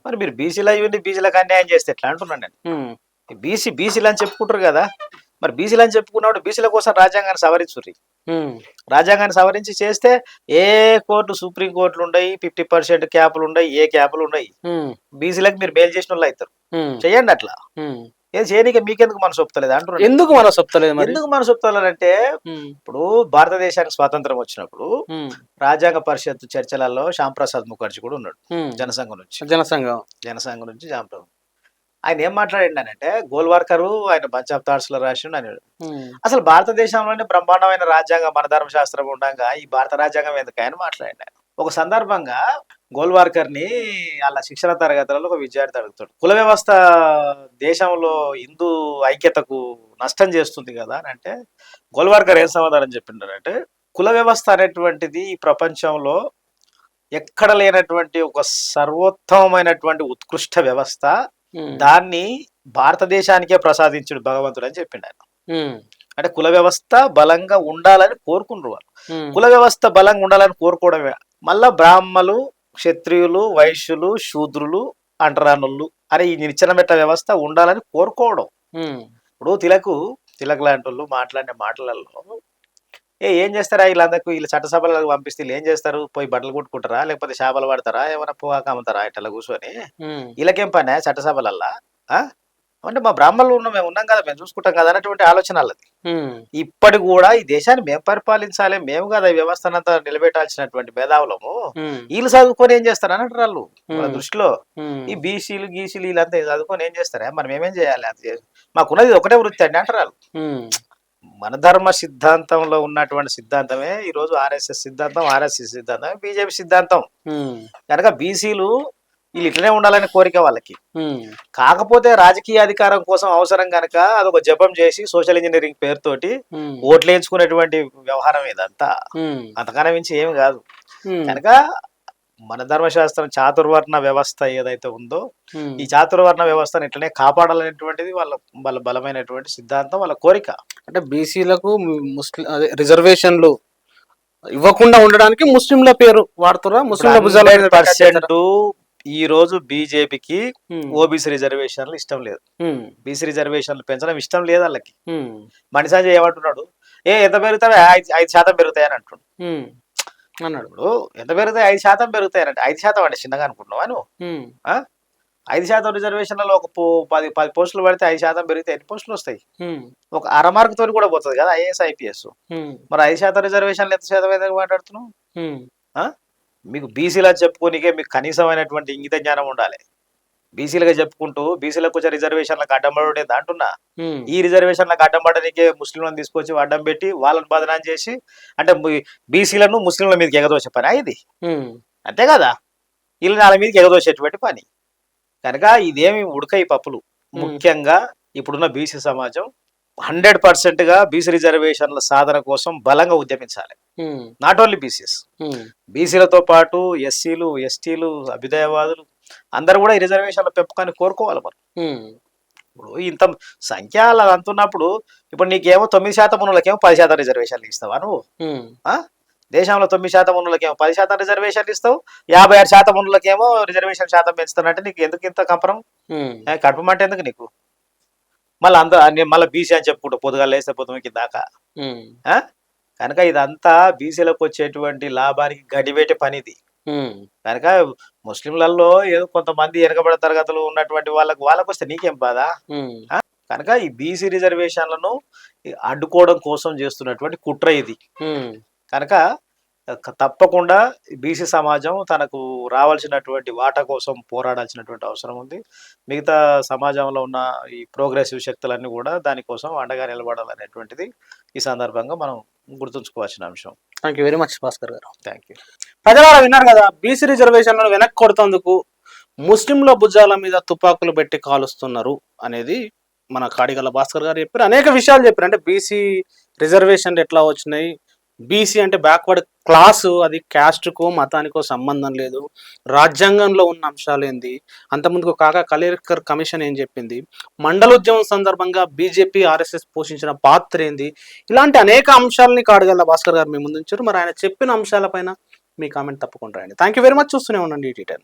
మరి మీరు బీసీలో ఇవ్వండి, బీసీలకు అన్యాయం చేస్తే ఎట్లా అంటున్నాను నేను. బీసీలు అని చెప్పుకుంటారు కదా. మరి బీసీలు అని చెప్పుకున్నప్పుడు బీసీల కోసం రాజ్యాంగాన్ని సవరించుర్రి. రాజ్యాంగాన్ని సవరించి చేస్తే ఏ కోర్టు, సుప్రీం కోర్టులు ఉన్నాయి, 50% క్యాపులు ఉన్నాయి, ఏ క్యాపులు ఉన్నాయి. బీసీలకు మీరు మేలు చేసిన వాళ్ళు అవుతారు. చెయ్యండి అట్లా. ఏం చేయడానికి మీకెందుకు మనసు ఒప్పుతలేదు అంటున్నారు. ఎందుకు మనసు ఒప్పుతలేదు? ఎందుకు మనసు ఒప్పుతలేదంటే ఇప్పుడు భారతదేశానికి స్వాతంత్రం వచ్చినప్పుడు రాజ్యాంగ పరిషత్ చర్చలలో శ్యాంప్రసాద్ ముఖర్జీ కూడా ఉన్నాడు, జనసంఘం నుంచి శ్యాంప్రసాద్. ఆయన ఏం మాట్లాడిండనంటే, గోల్వార్కర్ ఆయన బంచ్ ఆఫ్ థాట్స్ లో రాసిండు అన్నాడు. అసలు భారతదేశంలోనే బ్రహ్మాండమైన రాజ్యాంగం, మన ధర్మశాస్త్రం ఉండగా ఈ భారత రాజ్యాంగం ఎందుకని మాట్లాడిండు ఆయన. ఒక సందర్భంగా గోల్వార్కర్ ని అలా శిక్షణ తరగతులలో ఒక విద్యార్థి అడుగుతాడు, కుల వ్యవస్థ దేశంలో హిందూ ఐక్యతకు నష్టం చేస్తుంది కదా అని అంటే, గోల్వార్కర్ ఏం సమాధానం చెప్పిండారంటే, కుల వ్యవస్థ అనేటువంటిది ఈ ప్రపంచంలో ఎక్కడ లేనటువంటి ఒక సర్వోత్తమమైనటువంటి ఉత్కృష్ట వ్యవస్థ, దాన్ని భారతదేశానికే ప్రసాదించుడు భగవంతుడు అని చెప్పిండు ఆయన. అంటే కుల వ్యవస్థ బలంగా ఉండాలని కోరుకున్నారు వాళ్ళు. కుల వ్యవస్థ బలంగా ఉండాలని కోరుకోవడమే. మళ్ళా బ్రాహ్మలు, క్షత్రియులు, వైశ్యులు, శూద్రులు, అంటరానులు అనే ఈ నిచ్చెనమెట్ట వ్యవస్థ ఉండాలని కోరుకోవడం. ఇప్పుడు తిలక్ లాంటి వాళ్ళు మాట్లాడిన మాటలలో ఏం చేస్తారా వీళ్ళందరికీ, వీళ్ళు చట్టసభలకు పంపిస్తే వీళ్ళు ఏం చేస్తారు? పోయి బట్టలు కుట్టుకుంటారా, లేకపోతే చేపలు పడతారా, ఏమైనా పొగాకు అమ్ముతారా? ఇట్లా కూర్చొని వీళ్ళకేం పని చట్టసభలల్లా? అంటే మా బ్రాహ్మణులు ఉన్నాం, మేము ఉన్నాం కదా, మేము చూసుకుంటాం కదా అనేటువంటి ఆలోచన వాళ్ళది. ఇప్పటి కూడా ఈ దేశాన్ని మేము పరిపాలించాలి, మేము కదా ఈ వ్యవస్థనంతా నిలబెట్టాల్సినటువంటి మేధావులము, వీళ్ళు చదువుకొని ఏం చేస్తారు అని అంటారు వాళ్ళు వాళ్ళ దృష్టిలో. ఈ బీసీలు గీసీలు వీళ్ళంతా చదువుకొని ఏం చేస్తారా, మనం ఏమేం చేయాలి, మాకున్నది ఒకటే వృత్తి అండి అంటారు వాళ్ళు. మన ధర్మ సిద్ధాంతంలో ఉన్నటువంటి సిద్ధాంతమే ఈ రోజు ఆర్ఎస్ఎస్ సిద్ధాంతం, ఆర్ఎస్ఎస్ సిద్ధాంతం, బీజేపీ సిద్ధాంతం. కనుక బీసీలు వీళ్ళు ఇట్లనే ఉండాలనే కోరిక వాళ్ళకి. కాకపోతే రాజకీయ అధికారం కోసం అవసరం కనుక అదొక జపం చేసి సోషల్ ఇంజనీరింగ్ పేరుతోటి ఓట్లు వేయించుకునేటువంటి వ్యవహారం ఇదంతా, అంతకన్నా మించి ఏమి కాదు. కనుక మన ధర్మశాస్త్రం చాతుర్వర్ణ వ్యవస్థ ఏదైతే ఉందో ఈ చాతుర్వర్ణ వ్యవస్థను ఇట్లనే కాపాడాలనేటువంటిది వాళ్ళ వాళ్ళ బలమైనటువంటి సిద్ధాంతం, వాళ్ళ కోరిక. అంటే బీసీలకు ముస్లిం రిజర్వేషన్లు ఇవ్వకుండా ఉండడానికి ముస్లింల పేరు వాడుతురా? ముస్లింల ఈ రోజు బీజేపీకి ఓబీసీ రిజర్వేషన్లు ఇష్టం లేదు, బీసీ రిజర్వేషన్లు పెంచడం ఇష్టం లేదు వాళ్ళకి. బండి సంజయ్ ఏమంటున్నాడు, ఎంత పెరుగుతావే, 5% పెరుగుతాయని అంటున్నాడు. ఇప్పుడు ఎంత పెరుగుతాయి, 5% పెరుగుతాయనంటే 5% అంటే చిన్నగా అనుకుంటున్నావా నువ్వు? 5% రిజర్వేషన్లలో ఒక 10 పోస్టులు పడితే 5% పెరిగితే ఎన్ని పోస్టులు వస్తాయి? ఒక అరమార్క్ తోటి కూడా పోతుంది కదా ఐఏఎస్ ఐపీఎస్. మరి 5% రిజర్వేషన్లు ఎంత శాతం అయితే మాట్లాడుతున్నావు? మీకు బీసీలా చెప్పుకోనికే మీకు కనీసమైనటువంటి ఇంగిత జ్ఞానం ఉండాలి. బీసీలుగా చెప్పుకుంటూ బీసీలకు వచ్చే రిజర్వేషన్లకు అడ్డం పడేది అంటున్నా. ఈ రిజర్వేషన్లకు అడ్డం పడడానికే ముస్లింలను తీసుకొచ్చి అడ్డం పెట్టి వాళ్ళని బదనాం చేసి, అంటే బీసీలను ముస్లింల మీదకి ఎగదోసే పని ఇది, అంతే కదా, వీళ్ళని వాళ్ళ మీదకి ఎగదోసేటువంటి పని. కనుక ఇదేమి ఉడకయి పప్పులు. ముఖ్యంగా ఇప్పుడున్న బీసీ సమాజం 100%గా బీసీ రిజర్వేషన్ల సాధన కోసం బలంగా ఉద్యమించాలి. నాట్ ఓన్లీ బీసీస్, బీసీలతో పాటు ఎస్సీలు, ఎస్టీలు, అభ్యుదయవాదులు అందరూ కూడా ఈ రిజర్వేషన్ల పెంపకాన్ని కోరుకోవాలి. మనం ఇప్పుడు ఇంత సంఖ్య అలా అంటున్నప్పుడు ఇప్పుడు నీకేమో 9% ఉన్నోళ్ళకేమో 10% రిజర్వేషన్లు ఇస్తావా నువ్వు? దేశంలో 9% ఉన్నోళ్ళకేమో 10% రిజర్వేషన్లు ఇస్తావు, 56% ఉన్నోళ్ళకేమో రిజర్వేషన్ శాతం పెంచుతానంటే నీకు ఎందుకు ఇంత కంపరం? కడుపుమంటే ఎందుకు నీకు? మళ్ళీ బీసీ అని చెప్పుకుంటూ పొద్దుగాలు లేస్తే పొద్దుకి దాకా. కనుక ఇదంతా బీసీలకు వచ్చేటువంటి లాభానికి గడివేటే పనిది. కనుక ముస్లింలలో ఏదో కొంతమంది వెనకబడిన తరగతులు ఉన్నటువంటి వాళ్ళకు వస్తే నీకేం బాధ? కనుక ఈ బీసీ రిజర్వేషన్లను అడ్డుకోవడం కోసం చేస్తున్నటువంటి కుట్ర ఇది. కనుక తప్పకుండా బీసీ సమాజం తనకు రావాల్సినటువంటి వాటా కోసం పోరాడాల్సినటువంటి అవసరం ఉంది. మిగతా సమాజంలో ఉన్న ఈ ప్రోగ్రెసివ్ శక్తులన్నీ కూడా దానికోసం అండగా నిలబడాలనేటువంటిది ఈ సందర్భంగా మనం గుర్తుంచుకోవాల్సిన అంశం. Thank you very much Bhaskar గారు. Thank you. ప్రజలారా విన్నారు కదా, బీసీ రిజర్వేషన్లను వెనక్కి కొడుతందుకు ముస్లింల భుజాల మీద తుపాకులు పెట్టి కాలుస్తున్నారు అనేది మన కాడిగల భాస్కర్ గారు చెప్పారు. అనేక విషయాలు చెప్పారు. అంటే బీసీ రిజర్వేషన్లు ఎట్లా వచ్చినాయి, బీసీ అంటే బ్యాక్వర్డ్ క్లాసు, అది క్యాస్ట్కో మతానికో సంబంధం లేదు, రాజ్యాంగంలో ఉన్న అంశాలు ఏంది, అంతకుముందుకు కాకా కలేకర్ కమిషన్ ఏం చెప్పింది, మండలోద్యమం సందర్భంగా బీజేపీ ఆర్ఎస్ఎస్ పోషించిన పాత్ర ఏంది, ఇలాంటి అనేక అంశాలని కాడిగల భాస్కర్ గారు మీ ముందుంచారు. మరి ఆయన చెప్పిన అంశాలపైన మీ కామెంట్ తప్పకుండా రాయండి. Thank you very much. చూస్తూనే ఉండండి ఈటీ10.